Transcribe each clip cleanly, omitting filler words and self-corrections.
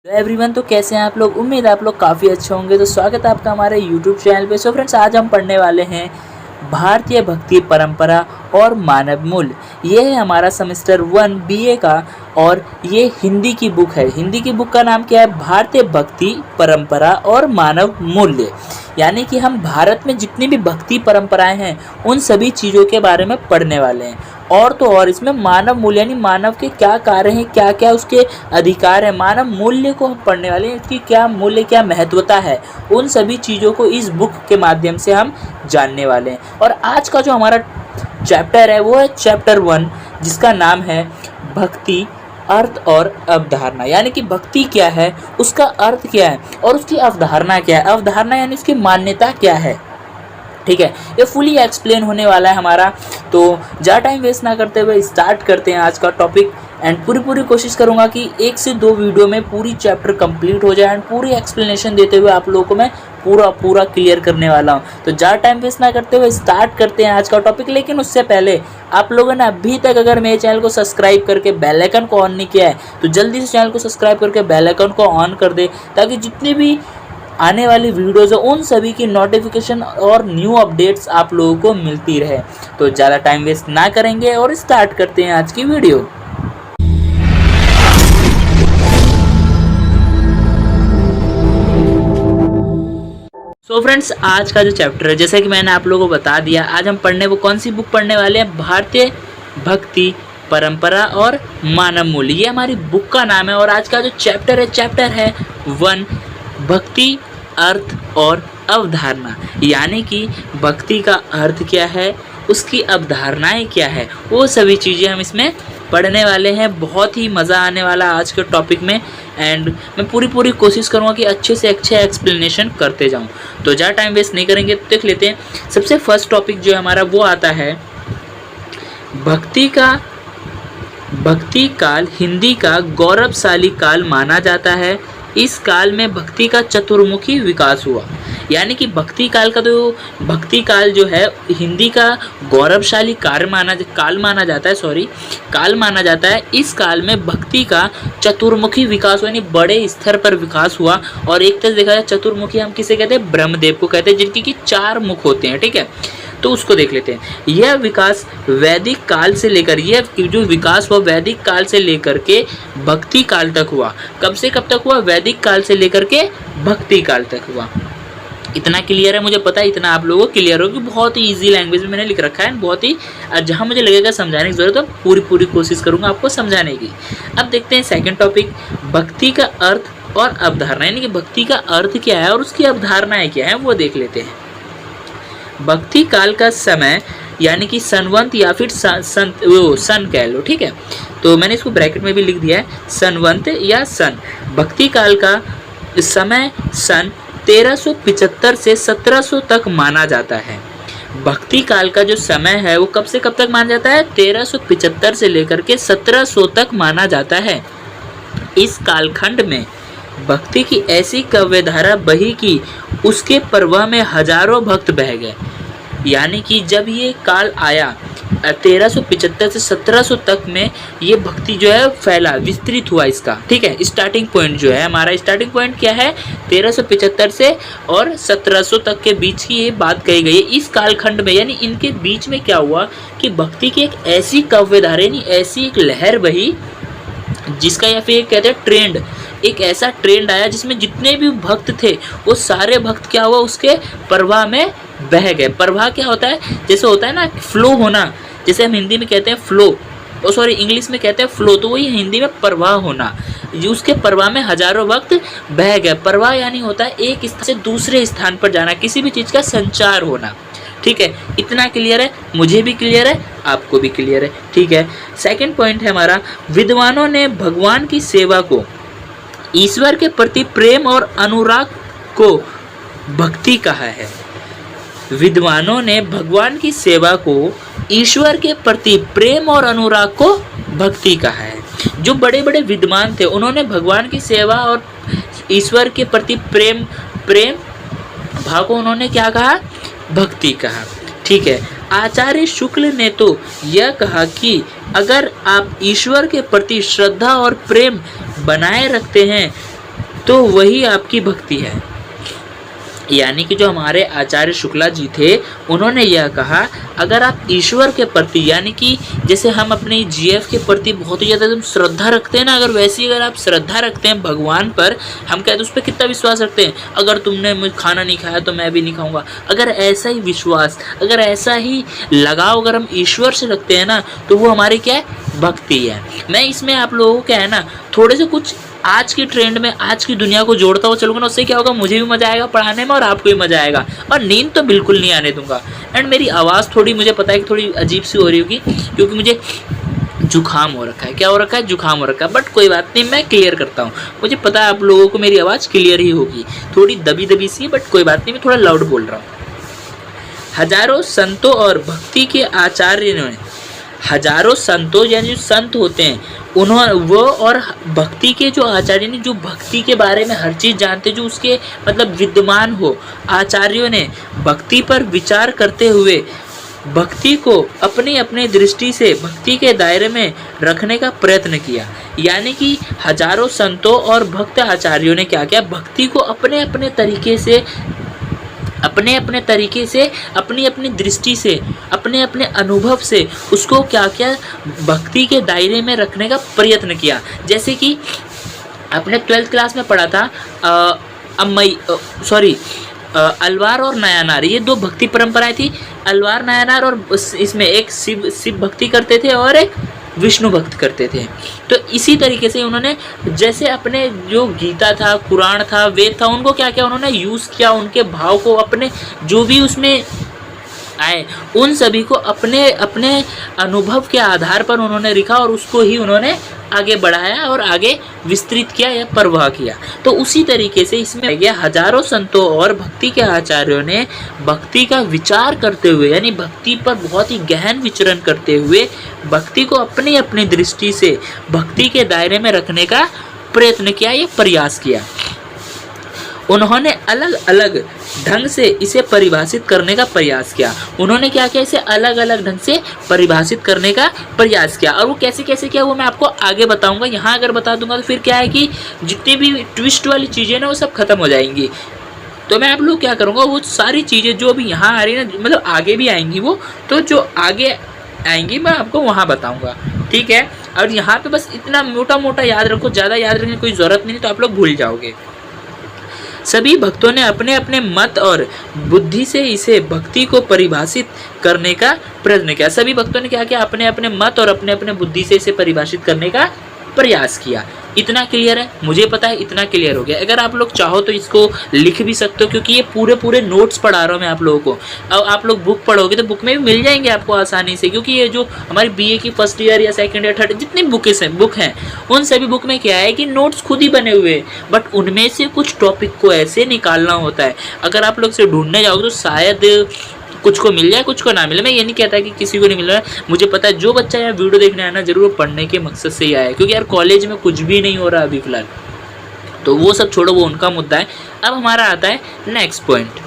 तो एवरीवन, तो कैसे हैं आप लोग। उम्मीद है आप लोग काफ़ी अच्छे होंगे। तो स्वागत है आपका हमारे यूट्यूब चैनल पे। सो फ्रेंड्स, आज हम पढ़ने वाले हैं भारतीय भक्ति परंपरा और मानव मूल्य। ये है हमारा सेमेस्टर 1 बीए का और ये हिंदी की बुक है। हिंदी की बुक का नाम क्या है? भारतीय भक्ति परंपरा और मानव मूल्य। यानी कि हम भारत में जितनी भी भक्ति परंपराएं हैं उन सभी चीज़ों के बारे में पढ़ने वाले हैं। और तो और इसमें मानव मूल्य यानी मानव के क्या कार्य हैं, क्या क्या उसके अधिकार हैं, मानव मूल्य को हम पढ़ने वाले हैं। इसकी क्या मूल्य, क्या महत्वता है, उन सभी चीज़ों को इस बुक के माध्यम से हम जानने वाले हैं। और आज का जो हमारा चैप्टर है वो है चैप्टर 1, जिसका नाम है भक्ति, अर्थ और अवधारणा। यानी कि भक्ति क्या है, उसका अर्थ क्या है और उसकी अवधारणा क्या है। अवधारणा यानी उसकी मान्यता क्या है। ठीक है, ये फुली एक्सप्लेन होने वाला है हमारा। तो ज़्यादा टाइम वेस्ट ना करते हुए स्टार्ट करते हैं आज का टॉपिक। एंड पूरी कोशिश करूंगा कि 1 से 2 वीडियो में पूरी चैप्टर कंप्लीट हो जाए एंड पूरी एक्सप्लेनेशन देते हुए आप लोगों को मैं पूरा क्लियर करने वाला हूं। तो ज़्यादा टाइम वेस्ट ना करते हुए स्टार्ट करते हैं आज का टॉपिक। लेकिन उससे पहले आप लोगों ने अभी तक अगर मेरे चैनल को सब्सक्राइब करके बेल आइकन को ऑन नहीं किया है तो जल्दी से चैनल को सब्सक्राइब करके बेल आइकन को ऑन कर दे, ताकि जितनी भी आने वाली वीडियोज़ है उन सभी की नोटिफिकेशन और न्यू अपडेट्स आप लोगों को मिलती रहे। तो ज़्यादा टाइम वेस्ट ना करेंगे और स्टार्ट करते हैं आज की वीडियो। सो फ्रेंड्स, आज का जो चैप्टर है, जैसा कि मैंने आप लोगों को बता दिया, आज हम वो कौन सी बुक पढ़ने वाले हैं? भारतीय भक्ति परंपरा और मानव मूल्य। ये हमारी बुक का नाम है। और आज का जो चैप्टर है 1, भक्ति, अर्थ और अवधारणा। यानी कि भक्ति का अर्थ क्या है, उसकी अवधारणाएं क्या है, वो सभी चीज़ें हम इसमें पढ़ने वाले हैं। बहुत ही मज़ा आने वाला आज के टॉपिक में। एंड मैं पूरी कोशिश करूँगा कि अच्छे से अच्छे एक्सप्लेनेशन करते जाऊँ। तो ज़्यादा टाइम वेस्ट नहीं करेंगे, तो देख लेते हैं। सबसे फर्स्ट टॉपिक जो हमारा वो आता है भक्ति काल हिंदी का गौरवशाली काल माना जाता है। इस काल में भक्ति का चतुर्मुखी विकास हुआ। यानी कि भक्ति काल जो है हिंदी का गौरवशाली काल माना जाता है। इस काल में भक्ति का चतुर्मुखी विकास हुआ, यानी बड़े स्तर पर विकास हुआ। और एक तरह देखा जाए चतुर्मुखी हम किसे कहते हैं? ब्रह्मदेव को कहते हैं, जिनकी कि 4 मुख होते हैं। ठीक है, तो उसको देख लेते हैं। यह विकास वैदिक काल से लेकर वैदिक काल से लेकर के भक्ति काल तक हुआ। कब से कब तक हुआ? वैदिक काल से लेकर के भक्ति काल तक हुआ। इतना क्लियर है, मुझे पता है इतना आप लोगों को क्लियर होगी। बहुत ही इजी लैंग्वेज में मैंने लिख रखा है। बहुत ही जहाँ मुझे लगेगा समझाने की जरूरत है पूरी कोशिश करूँगा आपको समझाने की। अब देखते हैं सेकंड टॉपिक, भक्ति का अर्थ और अवधारणा। यानी कि भक्ति का अर्थ क्या है और उसकी अवधारणाएं क्या है, वो देख लेते हैं। भक्ति काल का समय यानी कि संवत या फिर सन कह लो। ठीक है, तो मैंने इसको ब्रैकेट में भी लिख दिया है, संवत या सन। भक्ति काल का समय सन 1375 से 1700 तक माना जाता है। भक्ति काल का जो समय है वो कब से कब तक माना जाता है? 1375 से लेकर के 1700 तक माना जाता है। इस कालखंड में भक्ति की ऐसी काव्यधारा बही कि उसके प्रवाह में हजारों भक्त बह गए। यानी कि जब ये काल आया 1375 से 1700 तक में, ये भक्ति जो है फैला, विस्तृत हुआ इसका। ठीक है, स्टार्टिंग पॉइंट जो है हमारा, स्टार्टिंग पॉइंट क्या है? 1375 से और 1700 तक के बीच की ये बात कही गई है। इस कालखंड में यानी इनके बीच में क्या हुआ कि भक्ति की एक ऐसी काव्यधारा यानी ऐसी एक लहर बही, जिसका या फिर कहते हैं ट्रेंड, एक ऐसा ट्रेंड आया जिसमें जितने भी भक्त थे वो सारे भक्त क्या हुआ, उसके प्रवाह में बह गए। प्रवाह क्या होता है? जैसे होता है ना फ्लो होना, जैसे हम हिंदी में कहते हैं फ्लो, इंग्लिश में कहते हैं फ्लो, तो वही हिंदी में प्रवाह होना। उसके प्रवाह में हजारों भक्त बह गए। प्रवाह यानी होता है एक स्थान से दूसरे स्थान पर जाना, किसी भी चीज़ का संचार होना। ठीक है, इतना क्लियर है, मुझे भी क्लियर है, आपको भी क्लियर है। ठीक है, सेकंड पॉइंट है हमारा, विद्वानों ने भगवान की सेवा को, ईश्वर के प्रति प्रेम और अनुराग को भक्ति कहा है। विद्वानों ने भगवान की सेवा को, ईश्वर के प्रति प्रेम और अनुराग को भक्ति कहा है। जो बड़े बड़े विद्वान थे उन्होंने भगवान की सेवा और ईश्वर के प्रति प्रेम भाव को उन्होंने क्या कहा? भक्ति कहा। ठीक है, आचार्य शुक्ल ने तो यह कहा कि अगर आप ईश्वर के प्रति श्रद्धा और प्रेम बनाए रखते हैं तो वही आपकी भक्ति है। यानी कि जो हमारे आचार्य शुक्ला जी थे उन्होंने यह कहा, अगर आप ईश्वर के प्रति यानी कि जैसे हम अपने जीएफ के प्रति बहुत ही ज़्यादा श्रद्धा रखते हैं ना, अगर वैसी अगर आप श्रद्धा रखते हैं भगवान पर, हम कहते हैं उस पर कितना विश्वास रखते हैं, अगर तुमने मुझे खाना नहीं खाया तो मैं भी नहीं खाऊंगा, अगर ऐसा ही विश्वास, अगर ऐसा ही लगाव अगर हम ईश्वर से रखते हैं ना, तो वो हमारी क्या है, भक्ति है। मैं इसमें आप लोगों को क्या है ना, थोड़े से कुछ आज की ट्रेंड में आज की दुनिया को जोड़ता हुआ चलूँगा ना, उससे क्या होगा, मुझे भी मज़ा आएगा पढ़ाने में और आपको भी मज़ा आएगा, और नींद तो बिल्कुल नहीं आने दूंगा। एंड मेरी आवाज़ थोड़ी, मुझे पता है कि थोड़ी अजीब सी हो रही होगी, क्योंकि मुझे जुकाम हो रखा है। क्या हो रखा है? जुकाम हो रखा है। बट कोई बात नहीं, मैं क्लियर करता हूँ। मुझे पता है आप लोगों को मेरी आवाज़ क्लियर ही होगी, थोड़ी दबी दबी सी, बट कोई बात नहीं, मैं थोड़ा लाउड बोल रहा हूँ। हजारों संतों और भक्ति के आचार्य ने, हजारों संतों यानी जो संत होते हैं उन्होंने वो, और भक्ति के जो आचार्य ने, जो भक्ति के बारे में हर चीज़ जानते, जो उसके मतलब विद्वान हो, आचार्यों ने भक्ति पर विचार करते हुए भक्ति को अपनी अपनी दृष्टि से भक्ति के दायरे में रखने का प्रयत्न किया। यानी कि हजारों संतों और भक्त आचार्यों ने क्या किया, भक्ति को अपने अपने तरीके से, अपने अपने तरीके से, अपनी अपनी दृष्टि से, अपने अपने अनुभव से उसको क्या क्या भक्ति के दायरे में रखने का प्रयत्न किया। जैसे कि आपने 12th क्लास में पढ़ा था अलवार और नयानार, ये दो भक्ति परंपराएं थी। अलवार नयानार, और इसमें एक शिव भक्ति करते थे और एक विष्णु भक्त करते थे। तो इसी तरीके से उन्होंने जैसे अपने जो गीता था, कुरान था, वेद था, उनको क्या क्या उन्होंने यूज़ किया, उनके भाव को, अपने जो भी उसमें आए उन सभी को अपने अपने अनुभव के आधार पर उन्होंने लिखा और उसको ही उन्होंने आगे बढ़ाया और आगे विस्तृत किया या प्रवाह किया। तो उसी तरीके से इसमें गया, हजारों संतों और भक्ति के आचार्यों ने भक्ति का विचार करते हुए, यानी भक्ति पर बहुत ही गहन विचरण करते हुए भक्ति को अपनी अपनी दृष्टि से भक्ति के दायरे में रखने का प्रयत्न किया या प्रयास किया। उन्होंने अलग अलग ढंग से इसे परिभाषित करने का प्रयास किया। उन्होंने क्या किया, इसे अलग अलग ढंग से परिभाषित करने का प्रयास किया, और वो कैसे कैसे किया वो मैं आपको आगे बताऊंगा। यहाँ अगर बता दूंगा तो फिर क्या है कि जितनी भी ट्विस्ट वाली चीज़ें ना वो सब खत्म हो जाएंगी। तो मैं आप लोग क्या करूँगा, वो सारी चीज़ें जो अभी यहाँ आ रही है ना, मतलब आगे भी आएंगी वो, तो जो आगे आएंगी मैं आपको वहाँ बताऊँगा, ठीक है। और यहाँ पे बस इतना मोटा मोटा याद रखो, ज़्यादा याद रखने की कोई ज़रूरत नहीं, तो आप लोग भूल जाओगे। सभी भक्तों ने अपने अपने मत और बुद्धि से इसे भक्ति को परिभाषित करने का प्रयत्न किया। सभी भक्तों ने क्या किया, अपने अपने मत और अपने अपने बुद्धि से इसे परिभाषित करने का प्रयास किया। इतना क्लियर है, मुझे पता है इतना क्लियर हो गया। अगर आप लोग चाहो तो इसको लिख भी सकते हो, क्योंकि ये पूरे नोट्स पढ़ा रहा हूँ मैं आप लोगों को। अब आप लोग बुक पढ़ोगे तो बुक में भी मिल जाएंगे आपको आसानी से, क्योंकि ये जो हमारी बीए की फर्स्ट ईयर या सेकंड ईयर थर्ड जितनी बुक हैं उन सभी बुक में क्या है कि नोट्स खुद ही बने हुए, बट उनमें से कुछ टॉपिक को ऐसे निकालना होता है। अगर आप लोग से ढूंढने जाओगे तो शायद कुछ को मिल जाए, कुछ को ना मिले। मैं ये नहीं कहता कि किसी को नहीं मिल रहा है, मुझे पता है जो बच्चा यार वीडियो देखने आया ना जरूर पढ़ने के मकसद से ही आया है, क्योंकि यार कॉलेज में कुछ भी नहीं हो रहा अभी फिलहाल, तो वो सब छोड़ो, वो उनका मुद्दा है। अब हमारा आता है नेक्स्ट पॉइंट।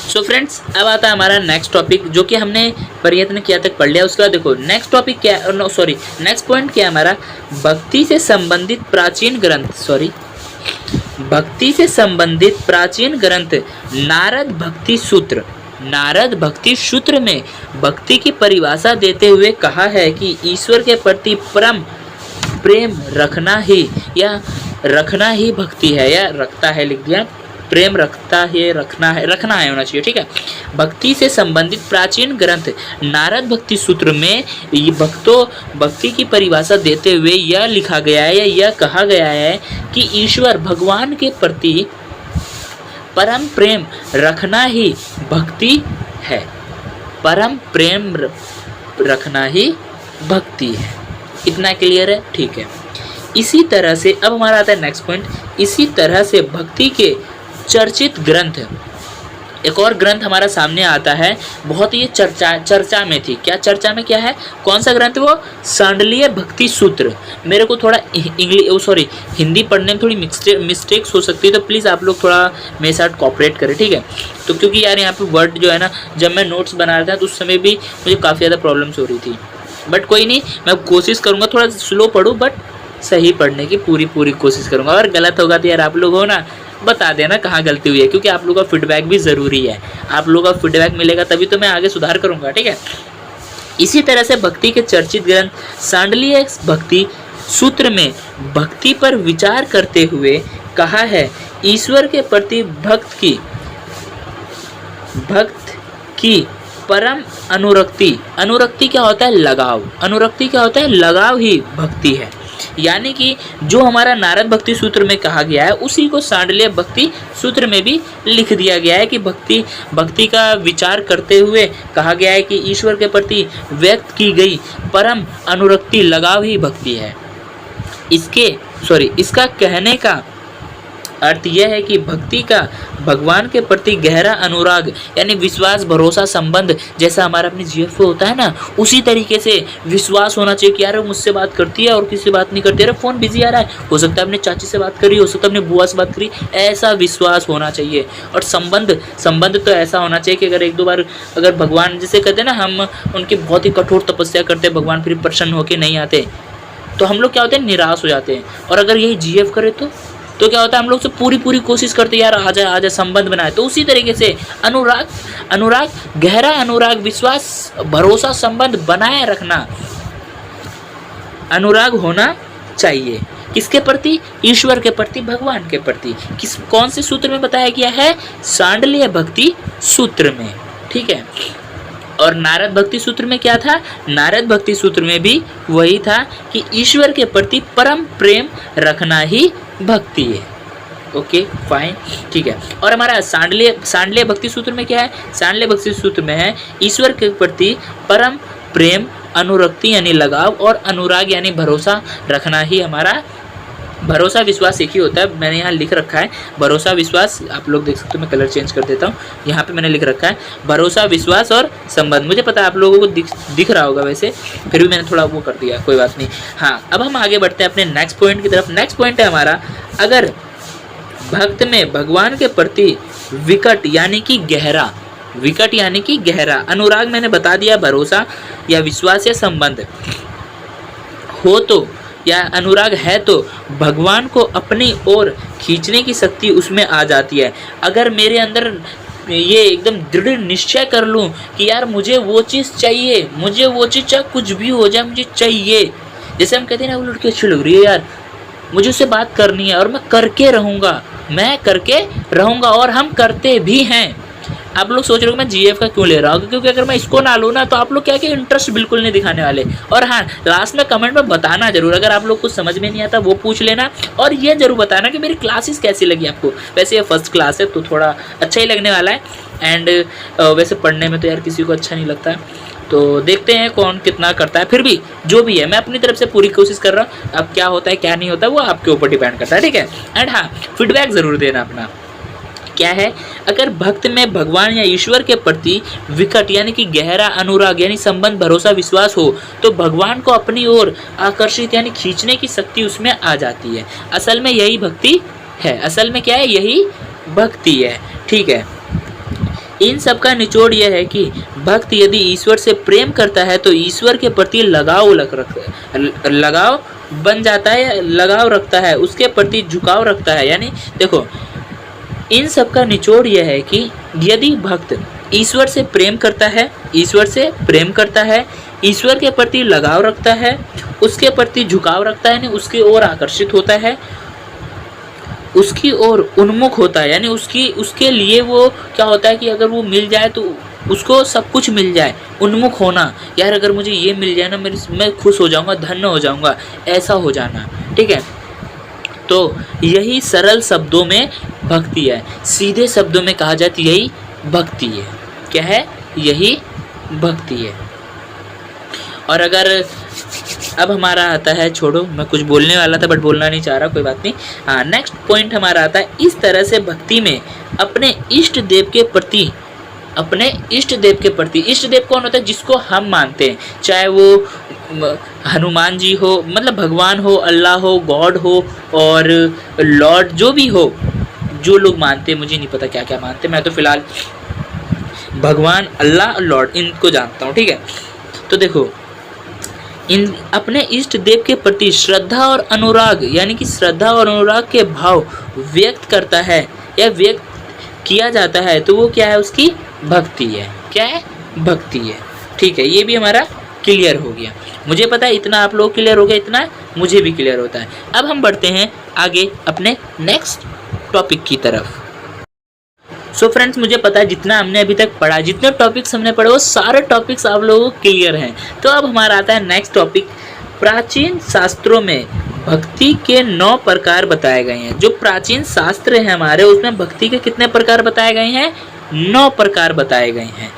सो फ्रेंड्स, अब आता है हमारा नेक्स्ट टॉपिक, जो कि हमने प्रयत्न किया तक पढ़ लिया। उसके बाद देखो नेक्स्ट टॉपिक क्या है, नेक्स्ट पॉइंट क्या है हमारा, भक्ति से संबंधित प्राचीन ग्रंथ, भक्ति से संबंधित प्राचीन ग्रंथ नारद भक्ति सूत्र। नारद भक्ति सूत्र में भक्ति की परिभाषा देते हुए कहा है कि ईश्वर के प्रति परम प्रेम रखना ही भक्ति है, या रखता है लिख दिया, प्रेम रखता है, रखना है होना चाहिए, ठीक है। भक्ति से संबंधित प्राचीन ग्रंथ नारद भक्ति सूत्र में ये भक्ति की परिभाषा देते हुए यह लिखा गया है या यह कहा गया है कि ईश्वर भगवान के प्रति परम प्रेम रखना ही भक्ति है। परम प्रेम रखना ही भक्ति है। इतना क्लियर है, ठीक है। इसी तरह से अब हमारा आता है नेक्स्ट पॉइंट। इसी तरह से भक्ति के चर्चित ग्रंथ, एक और ग्रंथ हमारा सामने आता है, बहुत ही चर्चा में थी। क्या चर्चा में क्या है, कौन सा ग्रंथ, वो सांडलीय भक्ति सूत्र। मेरे को थोड़ा हिंदी पढ़ने में थोड़ी मिस्टेक्स हो सकती है, तो प्लीज़ आप लोग थोड़ा मेरे साथ कोऑपरेट करें, ठीक है। तो क्योंकि यार यहाँ पे वर्ड जो है ना, जब मैं नोट्स बना रहा था तो उस समय भी मुझे काफ़ी ज़्यादा प्रॉब्लम्स हो रही थी, बट कोई नहीं, मैं कोशिश करूँगा थोड़ा स्लो पढ़ूँ, बट सही पढ़ने की पूरी कोशिश करूँगा। अगर गलत होगा तो यार आप लोग हो ना बता देना कहाँ गलती हुई है, क्योंकि आप लोगों का फीडबैक भी ज़रूरी है। आप लोगों का फीडबैक मिलेगा तभी तो मैं आगे सुधार करूँगा, ठीक है। इसी तरह से भक्ति के चर्चित ग्रंथ सांडलीय भक्ति सूत्र में भक्ति पर विचार करते हुए कहा है, ईश्वर के प्रति भक्त की परम अनुरक्ति क्या होता है? लगाव। अनुरक्ति क्या होता है? लगाव ही भक्ति है। यानी कि जो हमारा नारद भक्ति सूत्र में कहा गया है उसी को सांडलीय भक्ति सूत्र में भी लिख दिया गया है कि भक्ति का विचार करते हुए कहा गया है कि ईश्वर के प्रति व्यक्त की गई परम अनुरक्ति लगाव ही भक्ति है। इसका कहने का अर्थ यह है कि भक्ति का भगवान के प्रति गहरा अनुराग यानी विश्वास, भरोसा, संबंध, जैसा हमारा अपनी जीएफ होता है ना, उसी तरीके से विश्वास होना चाहिए कि यार वो मुझसे बात करती है और किसी से बात नहीं करती है, फ़ोन बिजी आ रहा है, हो सकता है अपने चाची से बात करी, हो सकता है अपने बुआ से बात करी, ऐसा विश्वास होना चाहिए। और संबंध तो ऐसा होना चाहिए कि अगर एक दो बार अगर भगवान, जैसे कहते हैं ना, हम उनकी बहुत ही कठोर तपस्या करते हैं, भगवान फिर प्रसन्न होकर नहीं आते, तो हम लोग क्या होते हैं, निराश हो जाते हैं। और अगर यही जीएफ करे तो क्या होता है, हम लोग से पूरी कोशिश करते हैं यार आजा संबंध बनाए। तो उसी तरीके से अनुराग गहरा अनुराग, विश्वास, भरोसा, संबंध बनाए रखना, अनुराग होना चाहिए। किसके प्रति? ईश्वर के प्रति, भगवान के प्रति। कौन से सूत्र में बताया गया है? सांडलीय भक्ति सूत्र में, ठीक है। और नारद भक्ति सूत्र में क्या था? नारद भक्ति सूत्र में भी वही था कि ईश्वर के प्रति परम प्रेम रखना ही भक्ति है। ओके फाइन, ठीक है। और हमारा सांडलीय भक्ति सूत्र में क्या है? सांडलीय भक्ति सूत्र में है ईश्वर के प्रति परम प्रेम, अनुरक्ति यानी लगाव, और अनुराग यानी भरोसा रखना ही हमारा। भरोसा विश्वास एक ही होता है, मैंने यहाँ लिख रखा है भरोसा विश्वास, आप लोग देख सकते हो, मैं कलर चेंज कर देता हूँ, यहाँ पे मैंने लिख रखा है भरोसा, विश्वास और संबंध। मुझे पता है आप लोगों को दिख रहा होगा, वैसे फिर भी मैंने थोड़ा वो कर दिया, कोई बात नहीं। हाँ, अब हम आगे बढ़ते हैं अपने नेक्स्ट पॉइंट की तरफ। नेक्स्ट पॉइंट है हमारा, अगर भक्त में भगवान के प्रति विकट यानी कि गहरा अनुराग, मैंने बता दिया, भरोसा या विश्वास या संबंध हो तो, या अनुराग है तो भगवान को अपनी ओर खींचने की शक्ति उसमें आ जाती है। अगर मेरे अंदर ये एकदम दृढ़ निश्चय कर लूँ कि यार मुझे वो चीज़ चाहिए, चाहे कुछ भी हो जाए मुझे चाहिए। जैसे हम कहते हैं ना, वो लड़की अच्छी लग रही है यार, मुझे उससे बात करनी है और मैं करके रहूँगा और हम करते भी हैं। आप लोग सोच रहे हो मैं जीएफ का क्यों ले रहा हूँ, क्योंकि अगर मैं इसको ना लूँ ना तो आप लोग क्या कि इंटरेस्ट बिल्कुल नहीं दिखाने वाले। और हाँ, लास्ट में कमेंट में बताना जरूर, अगर आप लोग कुछ समझ में नहीं आता वो पूछ लेना, और ये जरूर बताना कि मेरी क्लासेस कैसी लगी आपको। वैसे ये फर्स्ट क्लास है तो थोड़ा अच्छा ही लगने वाला है, एंड वैसे पढ़ने में तो यार किसी को अच्छा नहीं लगता है, तो देखते हैं कौन कितना करता है। फिर भी जो भी है मैं अपनी तरफ से पूरी कोशिश कर रहा हूँ। अब क्या होता है क्या नहीं होता वो आपके ऊपर डिपेंड करता है, ठीक है। एंड हाँ, फीडबैक ज़रूर देना अपना। क्या है, अगर भक्त में भगवान या ईश्वर के प्रति विकट यानी कि गहरा अनुराग यानी संबंध, भरोसा, विश्वास हो तो भगवान को अपनी ओर आकर्षित यानी खींचने की शक्ति उसमें आ जाती है। असल में यही भक्ति है, असल में क्या है, यही भक्ति है, ठीक है। इन सब का निचोड़ यह है कि भक्त यदि ईश्वर से प्रेम करता है तो ईश्वर के प्रति लगाव बन जाता है, लगाव रखता है, उसके प्रति झुकाव रखता है। यानी देखो, इन सब का निचोड़ यह है कि यदि भक्त ईश्वर से प्रेम करता है, ईश्वर के प्रति लगाव रखता है, उसके प्रति झुकाव रखता है, यानी उसकी ओर आकर्षित होता है, उसकी ओर उन्मुख होता है, यानी उसके लिए वो क्या होता है कि अगर वो मिल जाए तो उसको सब कुछ मिल जाए, उन्मुख होना, यार अगर मुझे ये मिल जाए ना मैं खुश हो जाऊंगा, धन्य हो जाऊंगा, ऐसा हो जाना, ठीक है। तो यही सरल शब्दों में भक्ति है, सीधे शब्दों में कहा जाए तो यही भक्ति है। क्या है, यही भक्ति है। और अगर अब हमारा आता है, छोड़ो मैं कुछ बोलने वाला था बट बोलना नहीं चाह रहा, कोई बात नहीं। हाँ, नेक्स्ट पॉइंट हमारा आता है, इस तरह से भक्ति में अपने इष्ट देव के प्रति, इष्ट देव कौन होता है, जिसको हम मानते हैं, चाहे वो हनुमान जी हो, मतलब भगवान हो, अल्लाह हो, गॉड हो और लॉर्ड, जो भी हो, जो लोग मानते हैं, मुझे नहीं पता क्या क्या मानते, मैं तो फिलहाल भगवान, अल्लाह, लॉर्ड इनको जानता हूँ, ठीक है। तो देखो, इन अपने इष्ट देव के प्रति श्रद्धा और अनुराग यानी कि श्रद्धा और अनुराग के भाव व्यक्त करता है या व्यक्त किया जाता है, तो वो क्या है, उसकी भक्ति है। क्या है, भक्ति है। ठीक है, ये भी हमारा क्लियर हो गया। मुझे पता है इतना आप लोग क्लियर हो गया, इतना मुझे भी क्लियर होता है। अब हम बढ़ते हैं आगे अपने नेक्स्ट टॉपिक की तरफ। सो फ्रेंड्स, मुझे पता है जितना हमने अभी तक पढ़ा, जितने टॉपिक्स हमने पढ़े वो सारे टॉपिक्स आप लोगों को क्लियर हैं। तो अब हमारा आता है नेक्स्ट टॉपिक। प्राचीन शास्त्रों में भक्ति के 9 प्रकार बताए गए हैं। जो प्राचीन शास्त्र है हमारे, उसमें भक्ति के कितने प्रकार बताए गए हैं, 9 प्रकार बताए गए हैं।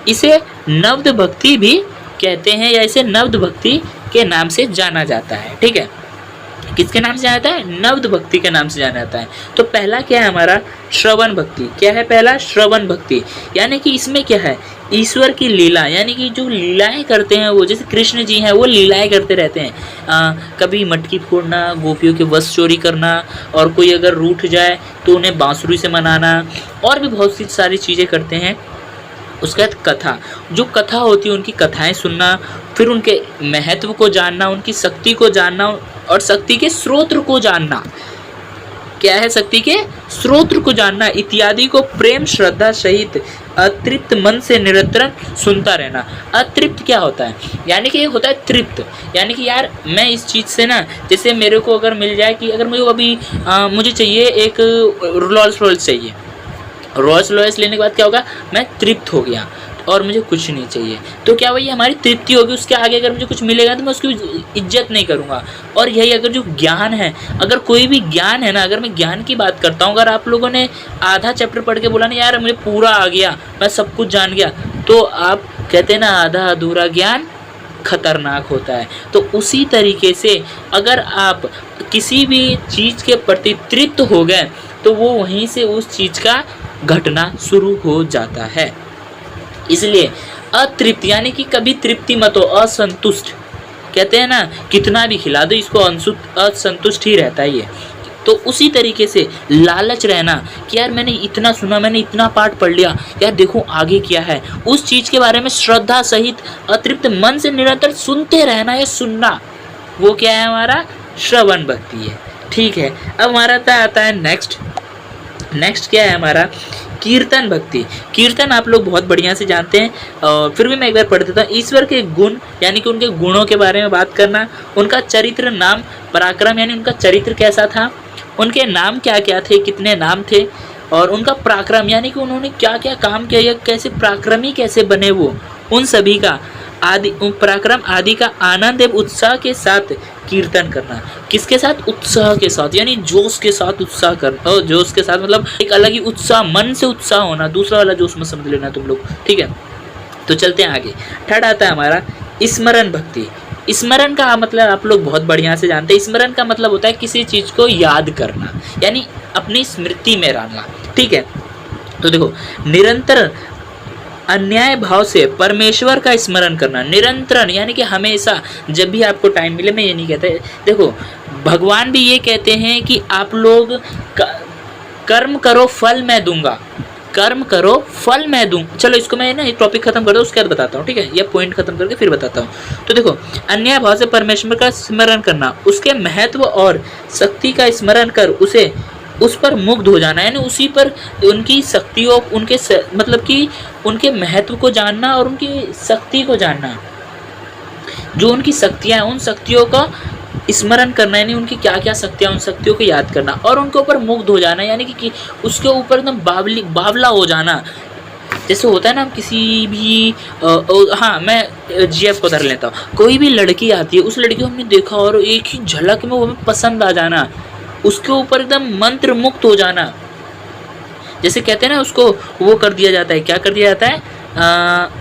इसे नवद भक्ति भी कहते हैं या इसे नवद भक्ति के नाम से जाना जाता है। ठीक है, किसके नाम से जाना जाता है, नवद भक्ति के नाम से जाना जाता है। तो पहला क्या है हमारा, श्रवण भक्ति। क्या है पहला, श्रवण भक्ति, यानी कि इसमें क्या है, ईश्वर की लीला, यानी कि जो लीलाएं करते हैं वो, जैसे कृष्ण जी हैं वो लीलाएं करते रहते हैं। कभी मटकी फोड़ना, गोपियों के वश चोरी करना, और कोई अगर रूठ जाए तो उन्हें बांसुरी से मनाना, और भी बहुत सी सारी चीज़ें करते हैं। उसके बाद कथा, जो कथा होती है उनकी कथाएं सुनना, फिर उनके महत्व को जानना, उनकी शक्ति को जानना और शक्ति के स्रोत को जानना। क्या है, शक्ति के स्रोत को जानना इत्यादि को प्रेम श्रद्धा सहित अतृप्त मन से निरंतर सुनता रहना। अतृप्त क्या होता है, यानी कि ये होता है तृप्त, यानी कि यार मैं इस चीज़ से ना, जैसे मेरे को अगर मिल जाए कि अगर मुझे अभी मुझे चाहिए एक रोल्स रॉयस चाहिए, रोल्स रॉयस लेने के बाद क्या होगा, मैं तृप्त हो गया और मुझे कुछ नहीं चाहिए, तो क्या वही हमारी तृप्ति होगी। उसके आगे अगर मुझे कुछ मिलेगा तो मैं उसकी इज्जत नहीं करूँगा। और यही अगर जो ज्ञान है, अगर कोई भी ज्ञान है ना, अगर मैं ज्ञान की बात करता हूँ, अगर आप लोगों ने आधा चैप्टर पढ़ के बोला ना यार मुझे पूरा आ गया, मैं सब कुछ जान गया, तो आप कहते हैं ना आधा अधूरा ज्ञान खतरनाक होता है। तो उसी तरीके से अगर आप किसी भी चीज़ के प्रति तृप्त हो गए तो वो वहीं से उस चीज़ का घटना शुरू हो जाता है। इसलिए अतृप्त यानी कि कभी तृप्ति मत हो, असंतुष्ट, कहते हैं ना कितना भी खिला दो इसको असंतुष्ट ही रहता है ये। तो उसी तरीके से लालच रहना कि यार मैंने इतना सुना, मैंने इतना पाठ पढ़ लिया, यार देखो आगे क्या है, उस चीज़ के बारे में श्रद्धा सहित अतृप्त मन से निरंतर सुनते रहना या सुनना, वो क्या है हमारा श्रवण भक्ति है। ठीक है, अब हमारा आता है नेक्स्ट क्या है हमारा, कीर्तन भक्ति। कीर्तन आप लोग बहुत बढ़िया से जानते हैं, फिर भी मैं एक बार पढ़ देता हूँ। ईश्वर के गुण यानी कि उनके गुणों के बारे में बात करना, उनका चरित्र, नाम, पराक्रम यानी उनका चरित्र कैसा था, उनके नाम क्या क्या थे, कितने नाम थे, और उनका पराक्रम यानी कि उन्होंने क्या क्या काम किया या कैसे पराक्रमी कैसे बने वो, उन सभी का आदि पराक्रम आदि का आनंद एवं उत्साह के साथ कीर्तन करना। किसके साथ, उत्साह के साथ, यानी जोश के साथ उत्साह करना, और जोश के साथ मतलब एक अलग ही उत्साह, मन से उत्साह होना, दूसरा वाला जोश में समझ लेना तुम लोग। ठीक है, तो चलते हैं आगे। थर्ड आता है हमारा स्मरण भक्ति। स्मरण का मतलब आप लोग बहुत बढ़िया से जानते हैं। स्मरण का मतलब होता है किसी चीज़ को याद करना, यानी अपनी स्मृति में रहना। ठीक है, तो देखो निरंतर अन्याय भाव से परमेश्वर का स्मरण करना, निरंतर यानी कि हमेशा, जब भी आपको टाइम मिले। मैं ये नहीं कहता, देखो भगवान भी ये कहते हैं कि आप लोग कर्म करो फल मैं दूंगा, कर्म करो फल मैं दूं। चलो इसको मैं ना ये टॉपिक खत्म कर दो, उसके बाद बताता हूँ। ठीक है, ये पॉइंट खत्म करके फिर बताता हूँ। तो देखो अन्याय भाव से परमेश्वर का स्मरण करना, उसके महत्व और शक्ति का स्मरण कर उस पर मुग्ध हो जाना, यानी उसी पर उनकी शक्तियों, उनके मतलब कि उनके महत्व को जानना और उनकी शक्ति को जानना, जो उनकी शक्तियाँ हैं उन शक्तियों का स्मरण करना, यानी उनकी क्या क्या शक्तियाँ, उन शक्तियों को याद करना और उनके ऊपर मुग्ध हो जाना, यानी कि उसके ऊपर एकदम बावला हो जाना। जैसे होता है ना किसी भी हाँ मैं जीएफ को धर लेता हूँ, कोई भी लड़की आती है, उस लड़की को हमने देखा और एक ही झलक में वो हमें पसंद आ जाना, उसके ऊपर एकदम मंत्र मुक्त हो जाना। जैसे कहते हैं ना उसको वो कर दिया जाता है, क्या कर दिया जाता है,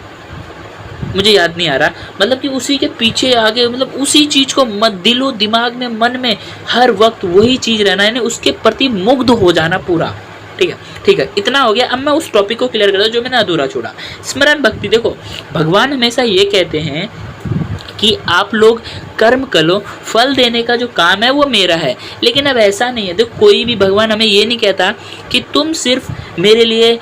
मुझे याद नहीं आ रहा, मतलब कि उसी के पीछे आगे, मतलब उसी चीज़ को दिलो दिमाग में, मन में हर वक्त वही चीज़ रहना, यानी उसके प्रति मुग्ध हो जाना पूरा। ठीक है, इतना हो गया। अब मैं उस टॉपिक को क्लियर करता हूँ जो मैंने अधूरा छोड़ा। स्मरण भक्ति, देखो भगवान हमेशा ये कहते हैं कि आप लोग कर्म करो, फल देने का जो काम है वो मेरा है। लेकिन अब ऐसा नहीं है। देखो, कोई भी भगवान हमें ये नहीं कहता कि तुम सिर्फ मेरे लिए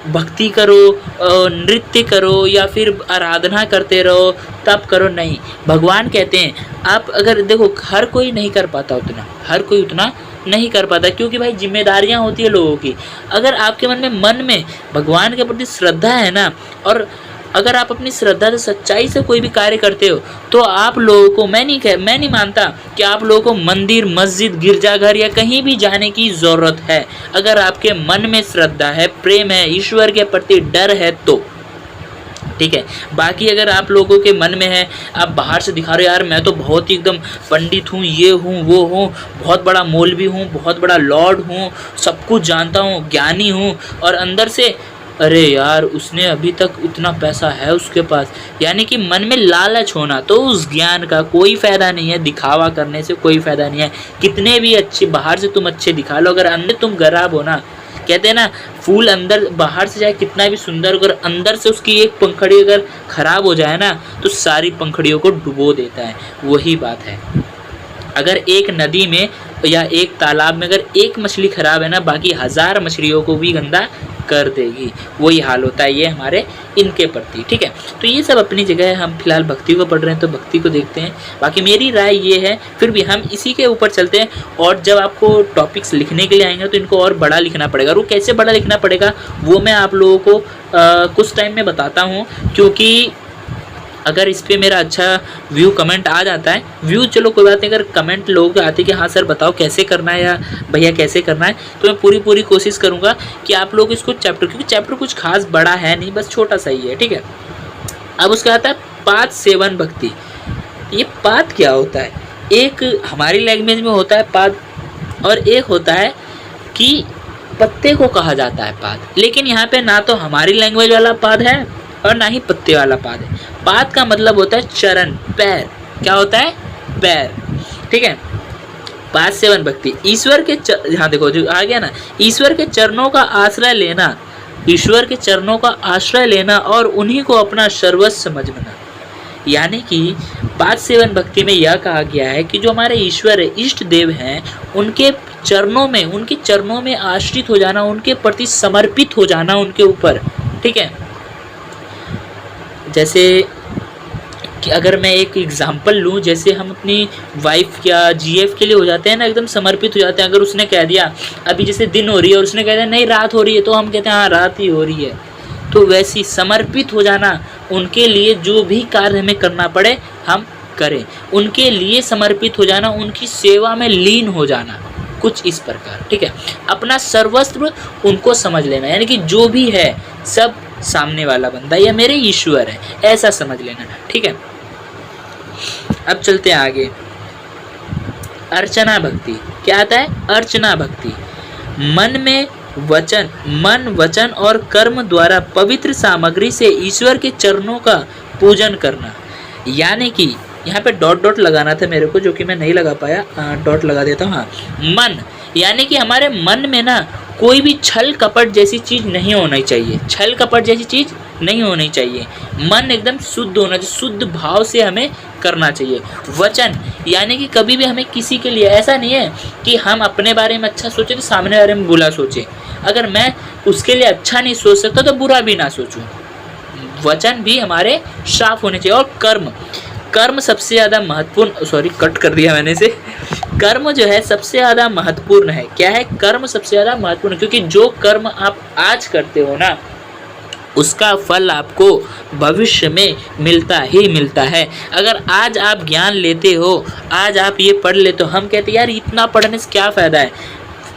भक्ति करो, नृत्य करो या फिर आराधना करते रहो, तप करो। नहीं, भगवान कहते हैं आप अगर देखो, हर कोई नहीं कर पाता उतना, हर कोई उतना नहीं कर पाता, क्योंकि भाई जिम्मेदारियां होती है लोगों की। अगर आपके मन में भगवान के प्रति श्रद्धा है ना, और अगर आप अपनी श्रद्धा से, सच्चाई से कोई भी कार्य करते हो, तो आप लोगों को मैं नहीं मानता कि आप लोगों को मंदिर, मस्जिद, गिरजाघर या कहीं भी जाने की ज़रूरत है। अगर आपके मन में श्रद्धा है, प्रेम है, ईश्वर के प्रति डर है तो ठीक है। बाकी अगर आप लोगों के मन में है, आप बाहर से दिखा रहे हो यार मैं तो बहुत ही एकदम पंडित हूँ, ये हूँ, वो हूँ, बहुत बड़ा मौलवी हूँ, बहुत बड़ा लॉर्ड हूँ, सब कुछ जानता हूँ, ज्ञानी हूँ, और अंदर से अरे यार उसने अभी तक इतना पैसा है उसके पास, यानी कि मन में लालच होना, तो उस ज्ञान का कोई फ़ायदा नहीं है। दिखावा करने से कोई फ़ायदा नहीं है। कितने भी अच्छे बाहर से तुम अच्छे दिखा लो, अगर अंदर तुम खराब हो ना, कहते हैं ना फूल अंदर बाहर से चाहे कितना भी सुंदर, अगर अंदर से उसकी एक पंखड़ी अगर खराब हो जाए ना, तो सारी पंखड़ियों को डुबो देता है। वही बात है। अगर एक नदी में या एक तालाब में अगर एक मछली खराब है ना, बाकी 1000 मछलियों को भी गंदा कर देगी। वही हाल होता है ये हमारे इनके प्रति, ठीक है। तो ये सब अपनी जगह है। हम फिलहाल भक्ति को पढ़ रहे हैं तो भक्ति को देखते हैं। बाकी मेरी राय ये है, फिर भी हम इसी के ऊपर चलते हैं। और जब आपको टॉपिक्स लिखने के लिए आएंगे तो इनको और बड़ा लिखना पड़ेगा। और वो कैसे बड़ा लिखना पड़ेगा वो मैं आप लोगों को कुछ टाइम में बताता हूँ, क्योंकि अगर इस पर मेरा अच्छा व्यू कमेंट आ जाता है, व्यू चलो कोई बात नहीं, अगर कमेंट लोग आते कि हाँ सर बताओ कैसे करना है या भैया कैसे करना है, तो मैं पूरी कोशिश करूँगा कि आप लोग इसको चैप्टर, क्योंकि चैप्टर कुछ खास बड़ा है नहीं, बस छोटा सा ही है, ठीक है। अब उसके आता है पाद सेवन भक्ति। ये पाद क्या होता है? एक हमारी लैंग्वेज में होता है पाद, और एक होता है कि पत्ते को कहा जाता है पाद। लेकिन यहाँ पे ना तो हमारी लैंग्वेज वाला पाद है और ना ही पत्ते वाला पाद है। पाद का मतलब होता है चरण, पैर। क्या होता है? पैर, ठीक है। पाद सेवन भक्ति, ईश्वर के यहाँ देखो जो आ गया ना, ईश्वर के चरणों का आश्रय लेना, ईश्वर के चरणों का आश्रय लेना और उन्हीं को अपना सर्वस्व समझना। यानी कि पाद सेवन भक्ति में यह कहा गया है कि जो हमारे ईश्वर है, इष्ट देव हैं, उनके चरणों में आश्रित हो जाना, उनके प्रति समर्पित हो जाना, उनके ऊपर, ठीक है। जैसे कि अगर मैं एक एग्जांपल लूँ, जैसे हम अपनी वाइफ या जीएफ के लिए हो जाते हैं ना, एकदम समर्पित हो जाते हैं। अगर उसने कह दिया अभी जैसे दिन हो रही है और उसने कह दिया नहीं रात हो रही है, तो हम कहते हैं हाँ रात ही हो रही है। तो वैसी समर्पित हो जाना, उनके लिए जो भी कार्य हमें करना पड़े हम करें, उनके लिए समर्पित हो जाना, उनकी सेवा में लीन हो जाना, कुछ इस प्रकार, ठीक है। अपना सर्वस्व उनको समझ लेना, यानी कि जो भी है सब सामने वाला बंदा या मेरे ईश्वर है, ऐसा समझ लेना, ठीक है। अब चलते हैं आगे। अर्चना भक्ति क्या आता है? अर्चना भक्ति मन, वचन और कर्म द्वारा पवित्र सामग्री से ईश्वर के चरणों का पूजन करना। यानी कि यहाँ पे डॉट लगाना था मेरे को, जो कि मैं नहीं लगा पाया, डॉट लगा देता हूँ। हाँ, मन यानी कि हमारे मन में ना कोई भी छल कपट जैसी चीज़ नहीं होनी चाहिए, छल कपट जैसी चीज़ नहीं होनी चाहिए। मन एकदम शुद्ध होना चाहिए, शुद्ध भाव से हमें करना चाहिए। वचन यानी कि कभी भी हमें किसी के लिए ऐसा नहीं है कि हम अपने बारे में अच्छा सोचें तो सामने बारे में बुरा सोचें। अगर मैं उसके लिए अच्छा नहीं सोच सकता तो बुरा भी ना सोचूं। वचन भी हमारे साफ होने चाहिए। और कर्म सबसे ज़्यादा महत्वपूर्ण, सॉरी कट कर दिया मैंने से, कर्म जो है सबसे ज़्यादा महत्वपूर्ण है। क्या है? कर्म सबसे ज़्यादा महत्वपूर्ण, क्योंकि जो कर्म आप आज करते हो ना, उसका फल आपको भविष्य में मिलता ही मिलता है। अगर आज आप ज्ञान लेते हो, आज आप ये पढ़ लेते हो, हम कहते हैं यार इतना पढ़ने से क्या फ़ायदा है।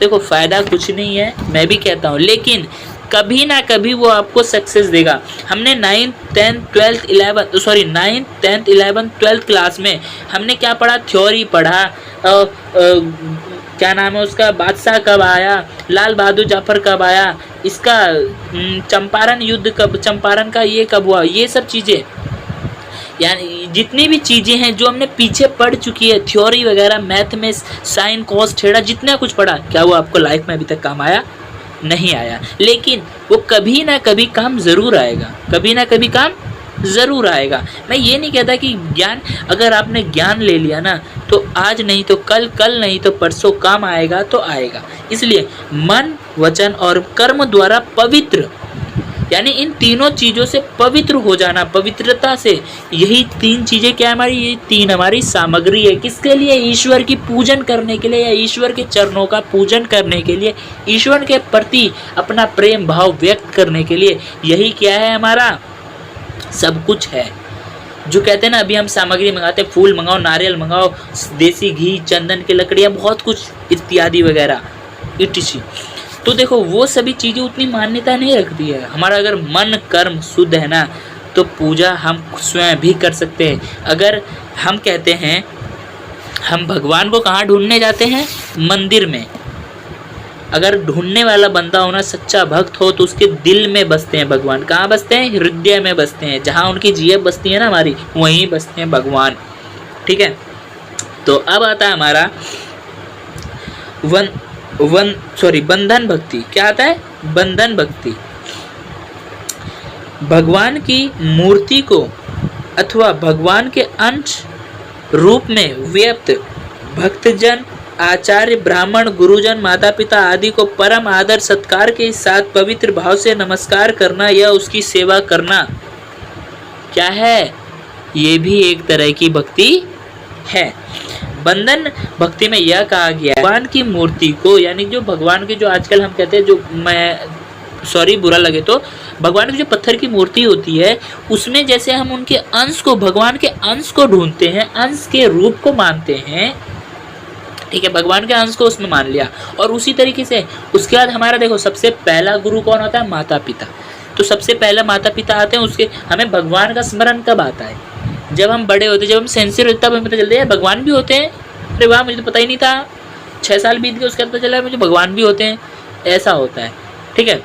देखो फ़ायदा कुछ नहीं है, मैं भी कहता हूँ, लेकिन कभी ना कभी वो आपको सक्सेस देगा। हमने 9th 10th 12th 11th 12th class में हमने क्या पढ़ा? थ्योरी पढ़ा, क्या नाम है उसका, बादशाह कब आया, लाल बहादुर जाफर कब आया, इसका चंपारण युद्ध कब, चंपारण का ये कब हुआ, ये सब चीज़ें, यानी जितनी भी चीज़ें हैं जो हमने पीछे पढ़ चुकी है, थ्योरी वगैरह, मैथ में साइन कॉस थीटा, जितना कुछ पढ़ा, क्या वो आपको लाइफ में अभी तक काम आया? नहीं आया। लेकिन वो कभी ना कभी काम ज़रूर आएगा, कभी ना कभी काम ज़रूर आएगा। मैं ये नहीं कहता कि ज्ञान, अगर आपने ज्ञान ले लिया ना तो आज नहीं तो कल, कल नहीं तो परसों काम आएगा तो आएगा। इसलिए मन, वचन और कर्म द्वारा पवित्र, यानी इन तीनों चीज़ों से पवित्र हो जाना, पवित्रता से, यही तीन चीज़ें क्या हमारी, ये तीन हमारी सामग्री है। किसके लिए? ईश्वर की पूजन करने के लिए, या ईश्वर के चरणों का पूजन करने के लिए, ईश्वर के प्रति अपना प्रेम भाव व्यक्त करने के लिए। यही क्या है हमारा सब कुछ है। जो कहते हैं ना, अभी हम सामग्री मंगाते हैं, फूल मंगाओ, नारियल मंगाओ, देसी घी, चंदन की लकड़ियाँ, बहुत कुछ इत्यादि वगैरह इत्यादि। तो देखो वो सभी चीज़ें उतनी मान्यता नहीं रखती है। हमारा अगर मन कर्म शुद्ध है ना तो पूजा हम स्वयं भी कर सकते हैं। अगर हम कहते हैं हम भगवान को कहाँ ढूंढने जाते हैं? मंदिर में। अगर ढूंढने वाला बंदा होना, सच्चा भक्त हो, तो उसके दिल में बसते हैं भगवान। कहाँ बसते हैं? हृदय में बसते हैं। जहाँ उनकी जीभ बसती है ना हमारी, वहीं बसते हैं भगवान। ठीक है। तो अब आता है हमारा बंधन भक्ति। क्या आता है? बंधन भक्ति। भगवान की मूर्ति को अथवा भगवान के अंश रूप में व्यक्त भक्तजन, आचार्य, ब्राह्मण, गुरुजन, माता पिता आदि को परम आदर सत्कार के साथ पवित्र भाव से नमस्कार करना या उसकी सेवा करना क्या है? ये भी एक तरह की भक्ति है। बंधन भक्ति में यह कहा गया है भगवान की मूर्ति को, यानी जो भगवान की, जो आजकल हम कहते हैं, जो मैं बुरा लगे तो, भगवान की जो पत्थर की मूर्ति होती है उसमें जैसे हम उनके अंश को, भगवान के अंश को ढूंढते हैं, अंश के रूप को मानते हैं। ठीक है, भगवान के अंश को उसमें मान लिया। और उसी तरीके से उसके बाद हमारा देखो सबसे पहला गुरु कौन होता है? माता पिता। तो सबसे पहला माता पिता आते हैं, उसके हमें भगवान का स्मरण कब आता है? जब हम बड़े होते, जब हम सेंसियर होते, तब हमें पता चलता है भगवान भी होते हैं। अरे वाह, मुझे तो पता ही नहीं था। 6 साल बीत गए, उसके बाद पता चला मुझे भगवान भी होते हैं। ऐसा होता है। ठीक है।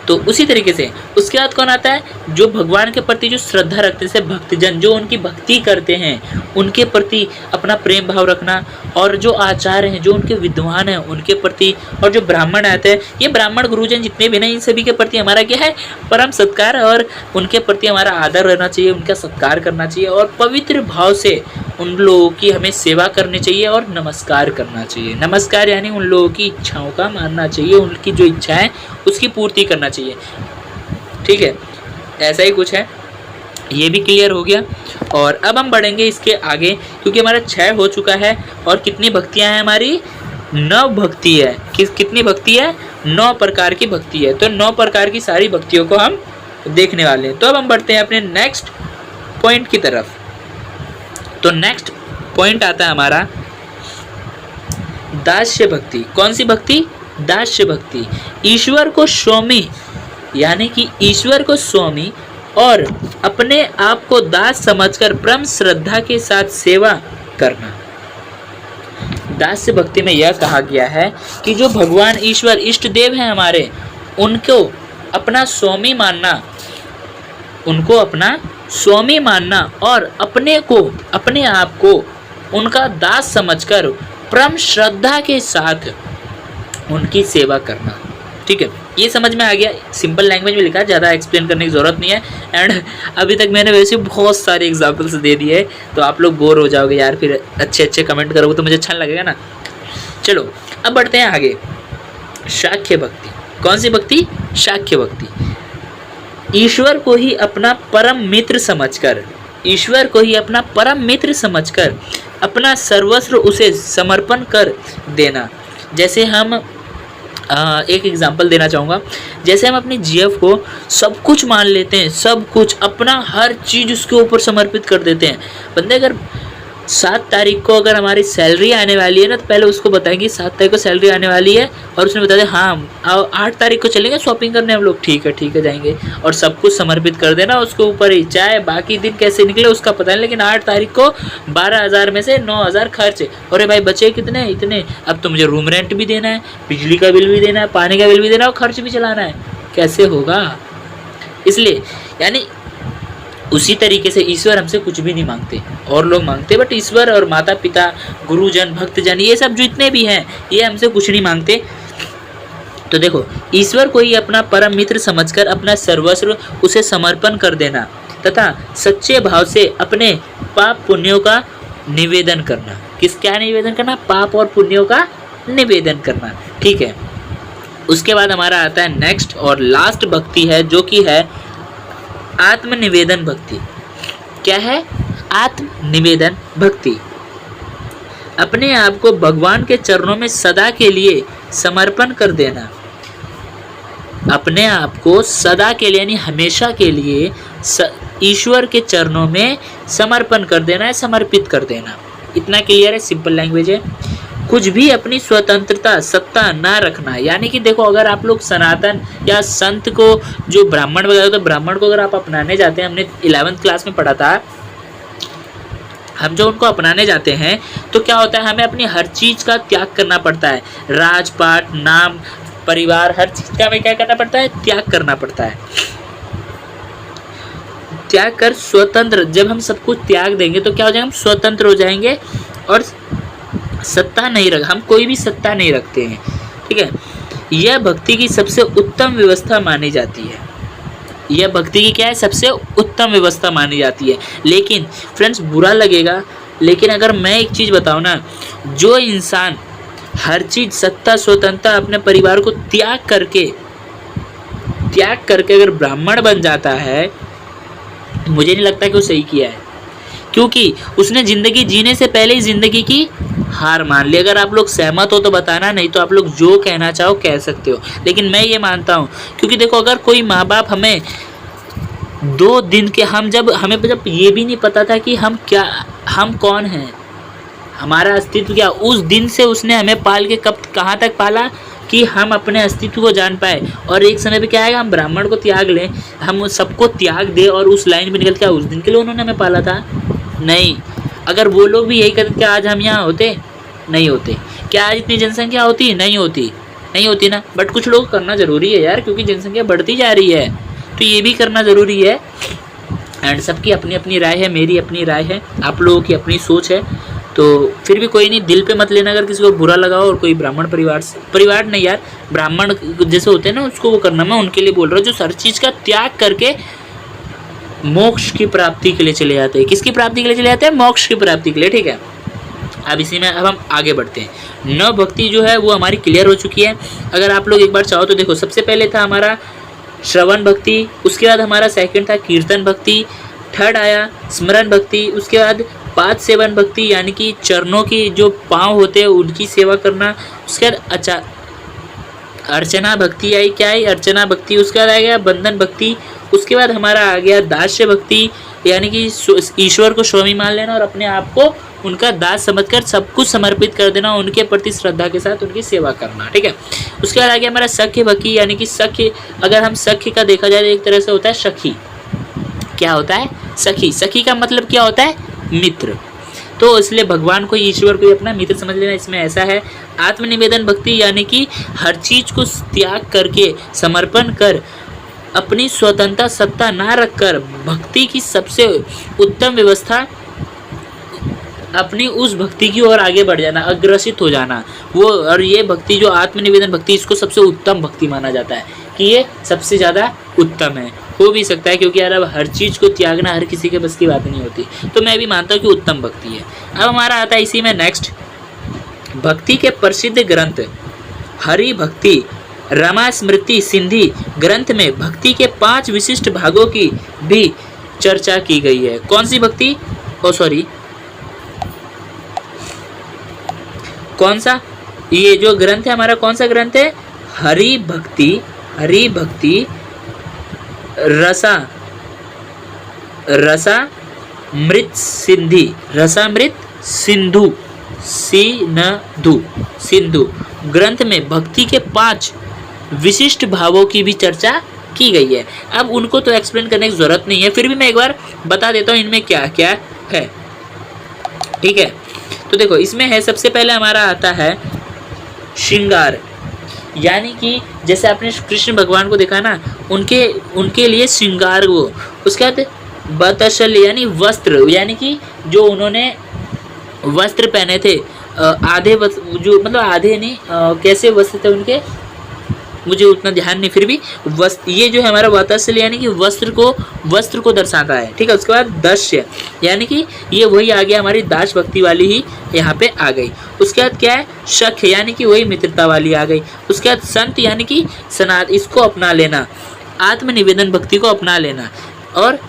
तो उसी तरीके से उसके बाद कौन आता है? जो भगवान के प्रति जो श्रद्धा रखते हैं, जैसे भक्तजन जो उनकी भक्ति करते हैं, उनके प्रति अपना प्रेम भाव रखना। और जो आचार्य हैं, जो उनके विद्वान हैं, उनके प्रति, और जो ब्राह्मण आते हैं, ये ब्राह्मण गुरुजन जितने भी ना, इन सभी के प्रति हमारा क्या है? परम सत्कार। और उनके प्रति हमारा आदर रहना चाहिए, उनका सत्कार करना चाहिए, और पवित्र भाव से उन लोगों की हमें सेवा करनी चाहिए और नमस्कार करना चाहिए। नमस्कार यानी उन लोगों की इच्छाओं का मानना चाहिए, उनकी जो इच्छा है उसकी पूर्ति करना चाहिए। ठीक है, ऐसा ही कुछ है। ये भी क्लियर हो गया। और अब हम बढ़ेंगे इसके आगे, क्योंकि हमारा 6 हो चुका है। और कितनी भक्तियां हैं हमारी? 9 भक्ति है। कितनी भक्ति है? 9 प्रकार की भक्ति है। तो 9 प्रकार की सारी भक्तियों को हम देखने वाले हैं। तो अब हम बढ़ते हैं अपने नेक्स्ट पॉइंट की तरफ। तो नेक्स्ट पॉइंट आता है हमारा दास्य भक्ति। कौन सी भक्ति? दास्य भक्ति। ईश्वर को स्वामी, यानी कि ईश्वर को स्वामी और अपने आप को दास समझकर परम श्रद्धा के साथ सेवा करना। दास्य भक्ति में यह कहा गया है कि जो भगवान ईश्वर इष्ट देव हैं हमारे, उनको अपना स्वामी मानना, उनको अपना स्वामी मानना और अपने आप को उनका दास समझकर परम श्रद्धा के साथ उनकी सेवा करना। ठीक है, ये समझ में आ गया। सिंपल लैंग्वेज में लिखा है, ज़्यादा एक्सप्लेन करने की ज़रूरत नहीं है। एंड अभी तक मैंने वैसे बहुत सारे एग्जाम्पल्स दे दिए, तो आप लोग बोर हो जाओगे यार, फिर अच्छे कमेंट करोगे तो मुझे अच्छा लगेगा ना। चलो अब बढ़ते हैं आगे। शाक्य भक्ति। कौन सी भक्ति? शाक्य भक्ति। ईश्वर को ही अपना परम मित्र समझकर, ईश्वर को ही अपना परम मित्र समझकर अपना सर्वस्व उसे समर्पण कर देना। जैसे हम एक एग्जांपल देना चाहूँगा। जैसे हम अपनी जीएफ को सब कुछ मान लेते हैं, सब कुछ, अपना हर चीज़ उसके ऊपर समर्पित कर देते हैं। बंदे अगर 7 तारीख को अगर हमारी सैलरी आने वाली है ना, तो पहले उसको बताएंगे 7 तारीख को सैलरी आने वाली है, और उसने बता दें हाँ 8 तारीख को चलेंगे शॉपिंग करने हम लोग। ठीक है जाएंगे, और सब कुछ समर्पित कर देना उसके ऊपर ही। चाहे बाकी दिन कैसे निकले उसका पता नहीं, लेकिन 8 तारीख को 12,000 में से 9,000 खर्च। अरे भाई बचे कितने? इतने। अब तो मुझे रूम रेंट भी देना है, बिजली का बिल भी देना है, पानी का बिल भी देना है, और खर्च भी चलाना है। कैसे होगा? इसलिए यानी उसी तरीके से ईश्वर हमसे कुछ भी नहीं मांगते, और लोग मांगते, बट ईश्वर और माता पिता, गुरुजन, भक्तजन, ये सब जितने भी हैं, ये हमसे कुछ नहीं मांगते। तो देखो, ईश्वर को ही अपना परम मित्र समझकर अपना सर्वस्व उसे समर्पण कर देना, तथा सच्चे भाव से अपने पाप पुण्यों का निवेदन करना। क्या निवेदन करना? पाप और पुण्यों का निवेदन करना। ठीक है, उसके बाद हमारा आता है नेक्स्ट और लास्ट भक्ति है, जो कि है आत्मनिवेदन भक्ति। क्या है? आत्मनिवेदन भक्ति। अपने आप को भगवान के चरणों में सदा के लिए समर्पण कर देना। अपने आप को सदा के लिए यानी हमेशा के लिए ईश्वर के चरणों में समर्पण कर देना है, समर्पित कर देना। इतना क्लियर है, सिंपल लैंग्वेज है। कुछ भी अपनी स्वतंत्रता सत्ता ना रखना, यानी कि देखो अगर आप लोग सनातन या संत को, जो ब्राह्मण वगैरह, तो ब्राह्मण को अगर आप अपनाने जाते हैं, हमने 11th क्लास में पढ़ा था, हम जो उनको अपनाने जाते हैं तो क्या होता है, हमें अपनी हर चीज़ का त्याग करना पड़ता है। राजपाट, नाम, परिवार, हर चीज़ का हमें क्या करना पड़ता है? त्याग करना पड़ता है। त्याग कर स्वतंत्र, जब हम सब कुछ त्याग देंगे तो क्या हो जाएगा? हम स्वतंत्र हो जाएंगे और सत्ता नहीं रख, हम कोई भी सत्ता नहीं रखते हैं। ठीक है, यह भक्ति की सबसे उत्तम व्यवस्था मानी जाती है। यह भक्ति की क्या है? सबसे उत्तम व्यवस्था मानी जाती है। लेकिन फ्रेंड्स बुरा लगेगा, लेकिन अगर मैं एक चीज़ बताऊँ ना, जो इंसान हर चीज़, सत्ता, स्वतंत्रता, अपने परिवार को त्याग करके अगर ब्राह्मण बन जाता है, मुझे नहीं लगता कि वो सही किया है, क्योंकि उसने ज़िंदगी जीने से पहले ही ज़िंदगी की हार मान ली। अगर आप लोग सहमत हो तो बताना, नहीं तो आप लोग जो कहना चाहो कह सकते हो, लेकिन मैं ये मानता हूँ, क्योंकि देखो अगर कोई माँ बाप हमें 2 दिन के, हमें जब ये भी नहीं पता था कि हम कौन हैं, हमारा अस्तित्व क्या, उस दिन से उसने हमें पाल के कहाँ तक पाला कि हम अपने अस्तित्व को जान पाए। और एक समय पे क्या आएगा, हम ब्राह्मण को त्याग लें, हम सबको त्याग दे और उस लाइन पे निकल के, उस दिन के लिए उन्होंने हमें पाला था? नहीं। अगर वो लोग भी यही करते, क्या आज हम यहाँ होते? नहीं होते। क्या आज इतनी जनसंख्या होती? नहीं होती ना। बट कुछ लोग करना ज़रूरी है यार, क्योंकि जनसंख्या बढ़ती जा रही है, तो ये भी करना ज़रूरी है। एंड सबकी अपनी अपनी राय है, मेरी अपनी राय है, आप लोगों की अपनी सोच है, तो फिर भी कोई नहीं, दिल पे मत लेना अगर किसी को बुरा लगा हो। और कोई ब्राह्मण परिवार नहीं यार, ब्राह्मण जैसे होते हैं ना, उसको वो करना, मैं उनके लिए बोल रहा हूँ जो हर चीज़ का त्याग करके मोक्ष की प्राप्ति के लिए चले जाते हैं। किसकी प्राप्ति के लिए चले जाते हैं? मोक्ष की प्राप्ति के लिए। ठीक है, अब इसी में अब हम आगे बढ़ते हैं। नव भक्ति जो है वो हमारी क्लियर हो चुकी है। अगर आप लोग एक बार चाहो तो देखो, सबसे पहले था हमारा श्रवण भक्ति, उसके बाद हमारा सेकंड था कीर्तन भक्ति, थर्ड आया स्मरण भक्ति, उसके बाद पाद सेवन भक्ति, यानी कि चरणों की जो पाँव होते हैं उनकी सेवा करना, उसके बाद अर्चना भक्ति आई। क्या आई? अर्चना भक्ति। उसके बाद आ गया बंधन भक्ति। उसके बाद हमारा आ गया दास्य भक्ति, यानी कि ईश्वर को स्वामी मान लेना और अपने आप को उनका दास समझकर सब कुछ समर्पित कर देना, उनके प्रति श्रद्धा के साथ उनकी सेवा करना। ठीक है, उसके बाद आ गया हमारा सख्य भक्ति, यानी कि सख्य, अगर हम सख्य का देखा जाए तो एक तरह से होता है सखी। क्या होता है? सखी। सखी का मतलब क्या होता है? मित्र। तो इसलिए भगवान को, ईश्वर को अपना मित्र समझ लेना। इसमें ऐसा है आत्मनिवेदन भक्ति, यानी कि हर चीज को त्याग करके, समर्पण कर, अपनी स्वतंत्रता सत्ता ना रखकर भक्ति की सबसे उत्तम व्यवस्था, अपनी उस भक्ति की ओर आगे बढ़ जाना, अग्रसित हो जाना वो। और ये भक्ति जो आत्मनिवेदन भक्ति, इसको सबसे उत्तम भक्ति माना जाता है कि ये सबसे ज़्यादा उत्तम है। हो भी सकता है क्योंकि यार अब हर चीज़ को त्यागना हर किसी के बस की बात नहीं होती, तो मैं भी मानता हूँ कि उत्तम भक्ति है। अब हमारा आता है इसी में नेक्स्ट, भक्ति के प्रसिद्ध ग्रंथ हरि भक्ति रमा स्मृति सिंधी ग्रंथ में भक्ति के 5 विशिष्ट भागों की भी चर्चा की गई है। कौन सी भक्ति? कौन सा ये जो ग्रंथ है हमारा, कौन सा ग्रंथ है? हरि भक्ति रसामृत सिंधु ग्रंथ में भक्ति के 5 विशिष्ट भावों की भी चर्चा की गई है। अब उनको तो एक्सप्लेन करने की जरूरत नहीं है, फिर भी मैं एक बार बता देता हूँ इनमें क्या क्या है। ठीक है, तो देखो इसमें है, सबसे पहले हमारा आता है श्रृंगार, यानी कि जैसे आपने कृष्ण भगवान को देखा ना, उनके लिए श्रृंगार वो। उसके बाद बतशल यानी वस्त्र, यानी कि जो उन्होंने वस्त्र पहने थे, आधे जो मतलब आधे नहीं, कैसे वस्त्र थे उनके, मुझे उतना ध्यान नहीं, फिर भी वस्त्र, ये जो है हमारा वाताश्ल्य यानी कि वस्त्र को दर्शाता है। ठीक है, उसके बाद दस्य यानी कि ये वही आ गया, हमारी दास भक्ति वाली ही यहाँ पे आ गई। उसके बाद क्या है, शख यानी कि वही मित्रता वाली आ गई। उसके बाद संत यानी कि सनात, इसको अपना लेना, आत्मनिवेदन भक्ति को अपना लेना। और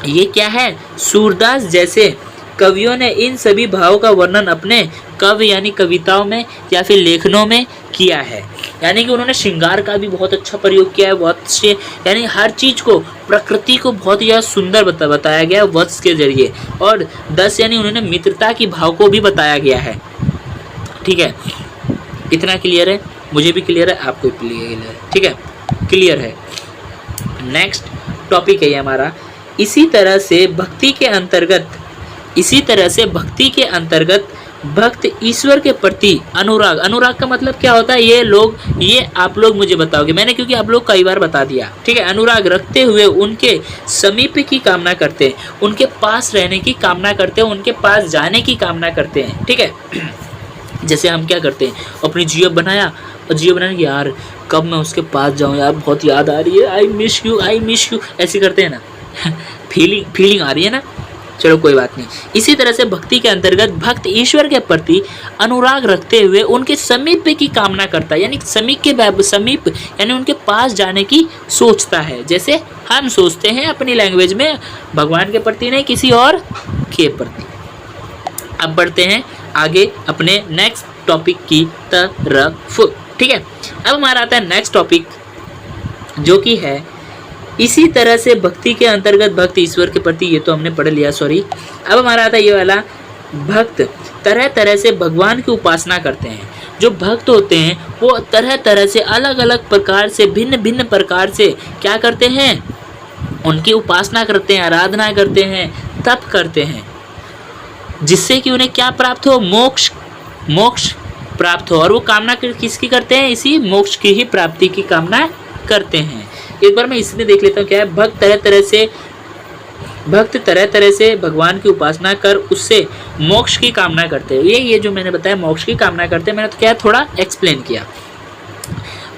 ये क्या है, सूरदास जैसे कवियों ने इन सभी भावों का वर्णन अपने कव्य यानी कविताओं में या फिर लेखनों में किया है। यानी कि उन्होंने श्रृंगार का भी बहुत अच्छा प्रयोग किया है, बहुत अच्छे, यानी हर चीज़ को, प्रकृति को बहुत ही सुंदर बताया गया है वत्स के जरिए। और 10 यानी उन्होंने मित्रता की भाव को भी बताया गया है। ठीक है, इतना क्लियर है, मुझे भी क्लियर है, आपको भी क्लियर है। ठीक है, क्लियर है। नेक्स्ट टॉपिक है ये हमारा, इसी तरह से भक्ति के अंतर्गत भक्त ईश्वर के प्रति अनुराग का मतलब क्या होता है, ये आप लोग मुझे बताओगे, मैंने क्योंकि आप लोग कई बार बता दिया। ठीक है, अनुराग रखते हुए उनके समीप की कामना करते हैं, उनके पास रहने की कामना करते हैं, उनके पास जाने की कामना करते हैं। ठीक है, जैसे हम क्या करते हैं, अपनी जीएफ बनाया और जीएफ बनाने की, यार कब मैं उसके पास जाऊँ यार, बहुत याद आ रही है, आई मिस यू ऐसे करते हैं ना फीलिंग आ रही है ना, चलो कोई बात नहीं। इसी तरह से भक्ति के अंतर्गत भक्त ईश्वर के प्रति अनुराग रखते हुए उनके समीप की कामना करता है, यानी समीप यानी उनके पास जाने की सोचता है, जैसे हम सोचते हैं अपनी लैंग्वेज में, भगवान के प्रति नहीं, किसी और के प्रति। अब बढ़ते हैं आगे अपने नेक्स्ट टॉपिक की तरफ। ठीक है, अब हमारा आता है नेक्स्ट टॉपिक जो कि है, इसी तरह से भक्ति के अंतर्गत भक्त ईश्वर के प्रति, ये तो हमने पढ़ लिया, सॉरी। अब हमारा आता है ये वाला, भक्त तरह तरह से भगवान की उपासना करते हैं। जो भक्त होते हैं वो तरह तरह से, अलग अलग प्रकार से, भिन्न भिन्न प्रकार से क्या करते हैं, उनकी उपासना करते हैं, आराधना करते हैं, तप करते हैं, जिससे कि उन्हें क्या प्राप्त हो, मोक्ष प्राप्त हो। और वो कामना किसकी करते हैं, इसी मोक्ष की ही प्राप्ति की कामना करते हैं। एक बार मैं इसमें देख लेता हूँ क्या है, भक्त तरह तरह से भगवान की उपासना कर उससे मोक्ष की कामना करते हैं। ये जो मैंने बताया मोक्ष की कामना करते हैं, मैंने तो क्या थोड़ा एक्सप्लेन किया।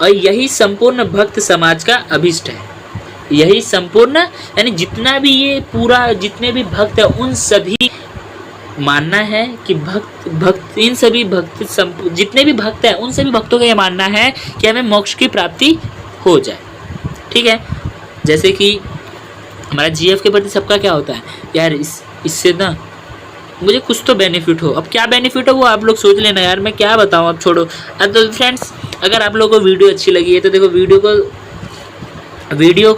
और यही संपूर्ण भक्त समाज का अभिष्ट है। यही संपूर्ण यानी जितना भी ये पूरा, जितने भी भक्त है उन सभी मानना है कि इन सभी भक्त जितने भी भक्त हैं उन सभी भक्तों का ये मानना है कि हमें मोक्ष की प्राप्ति हो जाए। ठीक है, जैसे कि हमारा जीएफ के प्रति सबका क्या होता है, यार इससे ना मुझे कुछ तो बेनिफिट हो। अब क्या बेनिफिट हो वो आप लोग सोच लेना यार, मैं क्या बताऊं, अब छोड़ो। अब तो फ्रेंड्स, अगर आप लोगों को वीडियो अच्छी लगी है तो देखो, अगर वीडियो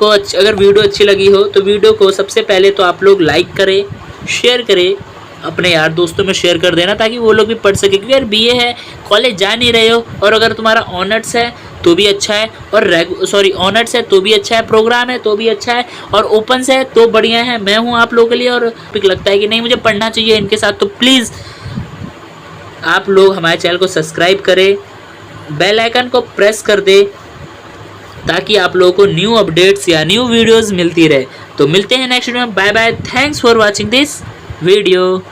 अच्छी लगी हो तो वीडियो को सबसे पहले तो आप लोग लाइक करें, शेयर करें, अपने यार दोस्तों में शेयर कर देना ताकि वो लोग भी पढ़ सके। क्योंकि यार बीए है, कॉलेज जा नहीं रहे हो, और अगर तुम्हारा ऑनर्स है तो भी अच्छा है, और ऑनर्स है तो भी अच्छा है, प्रोग्राम है तो भी अच्छा है, और ओपन से है तो बढ़िया है। मैं हूँ आप लोगों के लिए, और लगता है कि नहीं मुझे पढ़ना चाहिए इनके साथ, तो प्लीज़ आप लोग हमारे चैनल को सब्सक्राइब करें, बेल आइकन को प्रेस कर दे ताकि आप लोगों को न्यू अपडेट्स या न्यू वीडियोज़ मिलती रहे। तो मिलते हैं नेक्स्ट वीडियो में, bye bye, thanks for watching this video.